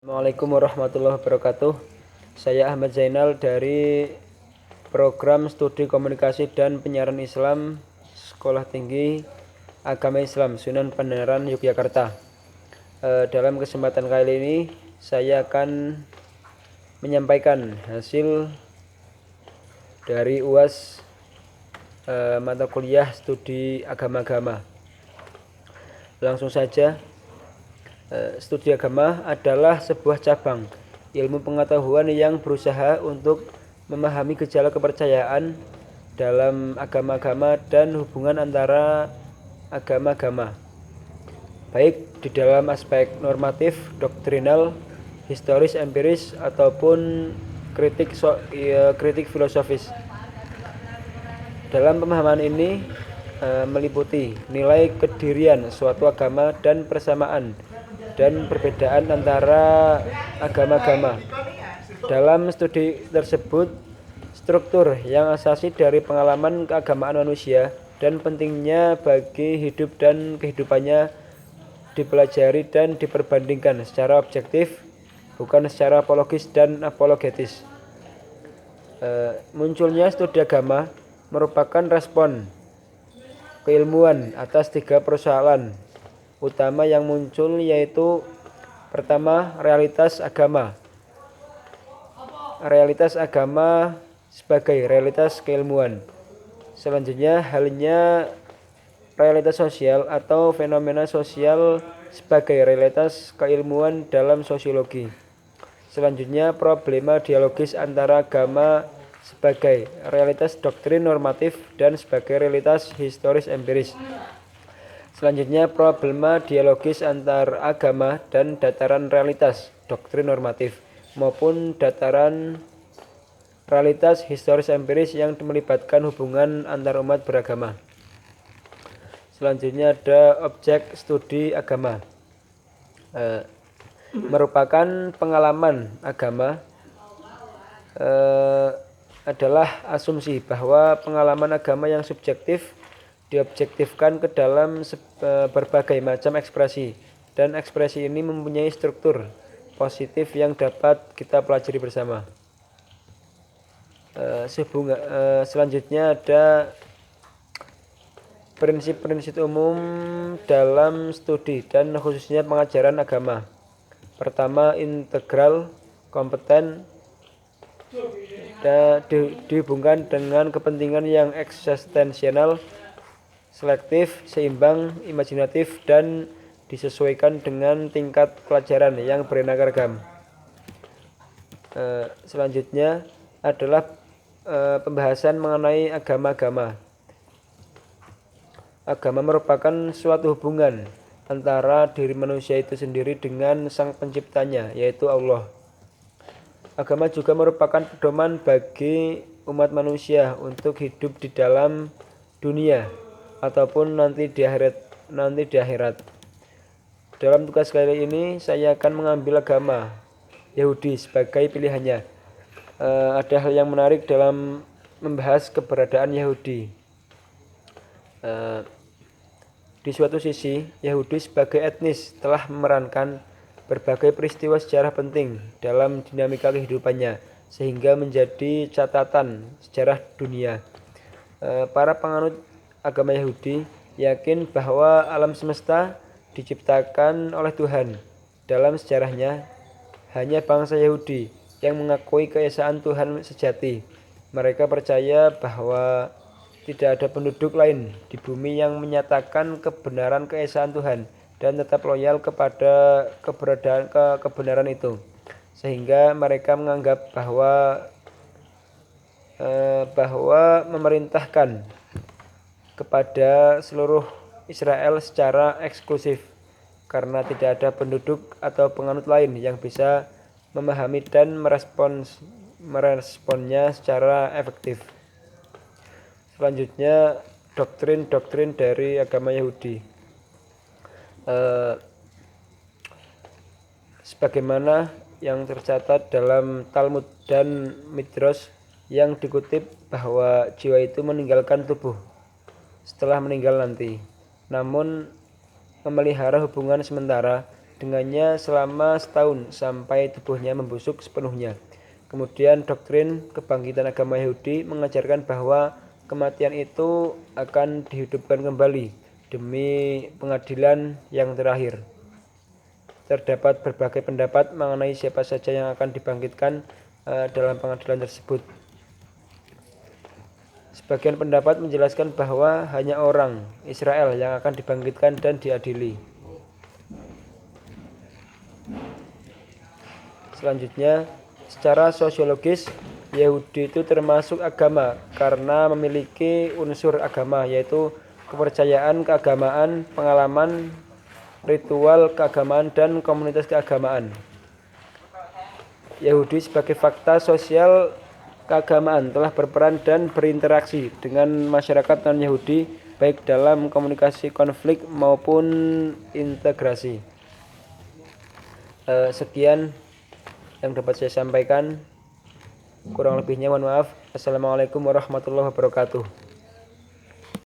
Assalamualaikum warahmatullahi wabarakatuh. Saya Ahmad Zainal dari Program Studi Komunikasi dan Penyiaran Islam Sekolah Tinggi Agama Islam Sunan Pangandaran Yogyakarta. Dalam kesempatan kali ini saya akan menyampaikan hasil dari UAS mata kuliah studi agama-agama. Langsung saja. Studi agama adalah sebuah cabang ilmu pengetahuan yang berusaha untuk memahami gejala kepercayaan dalam agama-agama dan hubungan antara agama-agama, baik di dalam aspek normatif, doktrinal, historis, empiris, ataupun kritik filosofis. Dalam pemahaman ini meliputi nilai kedirian suatu agama dan persamaan dan perbedaan antara agama-agama. Dalam studi tersebut, struktur yang asasi dari pengalaman keagamaan manusia dan pentingnya bagi hidup dan kehidupannya dipelajari dan diperbandingkan secara objektif, bukan secara apologis dan apologetis. Munculnya studi agama merupakan respon keilmuan atas 3 persoalan utama yang muncul, yaitu pertama, realitas agama. Realitas agama sebagai realitas keilmuan. Selanjutnya, halnya realitas sosial atau fenomena sosial sebagai realitas keilmuan dalam sosiologi. Selanjutnya, problema dialogis antara agama sebagai realitas doktrin normatif dan sebagai realitas historis empiris. Selanjutnya, problema dialogis antar agama dan dataran realitas doktrin normatif maupun dataran realitas historis empiris yang melibatkan hubungan antar umat beragama. Selanjutnya ada objek studi agama. Merupakan pengalaman agama adalah asumsi bahwa pengalaman agama yang subjektif diobjektifkan ke dalam berbagai macam ekspresi, dan ekspresi ini mempunyai struktur positif yang dapat kita pelajari bersama. Selanjutnya ada prinsip-prinsip umum dalam studi dan khususnya pengajaran agama. Pertama, integral, kompeten, dan dihubungkan dengan kepentingan yang eksistensial, selektif, seimbang, imajinatif, dan disesuaikan dengan tingkat pelajaran yang beraneka ragam. Selanjutnya adalah pembahasan mengenai agama-agama. Agama merupakan suatu hubungan antara diri manusia itu sendiri dengan sang penciptanya, yaitu Allah. Agama juga merupakan pedoman bagi umat manusia untuk hidup di dalam dunia ataupun nanti di akhirat. Dalam tugas kali ini saya akan mengambil agama Yahudi sebagai pilihannya. Ada hal yang menarik dalam membahas keberadaan Yahudi. Di suatu sisi, Yahudi sebagai etnis telah memerankan berbagai peristiwa sejarah penting dalam dinamika kehidupannya, sehingga menjadi catatan sejarah dunia. Para penganut agama Yahudi yakin bahwa alam semesta diciptakan oleh Tuhan. Dalam sejarahnya, hanya bangsa Yahudi yang mengakui keesaan Tuhan sejati. Mereka percaya bahwa tidak ada penduduk lain di bumi yang menyatakan kebenaran keesaan Tuhan dan tetap loyal kepada kebenaran itu. Sehingga mereka menganggap bahwa memerintahkan kepada seluruh Israel secara eksklusif, karena tidak ada penduduk atau penganut lain yang bisa memahami dan meresponnya secara efektif. Selanjutnya, doktrin-doktrin dari agama Yahudi. Sebagaimana yang tercatat dalam Talmud dan Midrash yang dikutip bahwa jiwa itu meninggalkan tubuh setelah meninggal nanti, namun memelihara hubungan sementara dengannya selama setahun sampai tubuhnya membusuk sepenuhnya. Kemudian doktrin kebangkitan agama Yahudi mengajarkan bahwa kematian itu akan dihidupkan kembali demi pengadilan yang terakhir. Terdapat berbagai pendapat mengenai siapa saja yang akan dibangkitkan dalam pengadilan tersebut. Sebagian pendapat menjelaskan bahwa hanya orang Israel yang akan dibangkitkan dan diadili. Selanjutnya, secara sosiologis, Yahudi itu termasuk agama karena memiliki unsur agama, yaitu kepercayaan, keagamaan, pengalaman, ritual keagamaan, dan komunitas keagamaan. Yahudi sebagai fakta sosial keagamaan telah berperan dan berinteraksi dengan masyarakat non-Yahudi baik dalam komunikasi konflik maupun integrasi. Sekian yang dapat saya sampaikan. Kurang lebihnya mohon maaf. Assalamualaikum warahmatullahi wabarakatuh.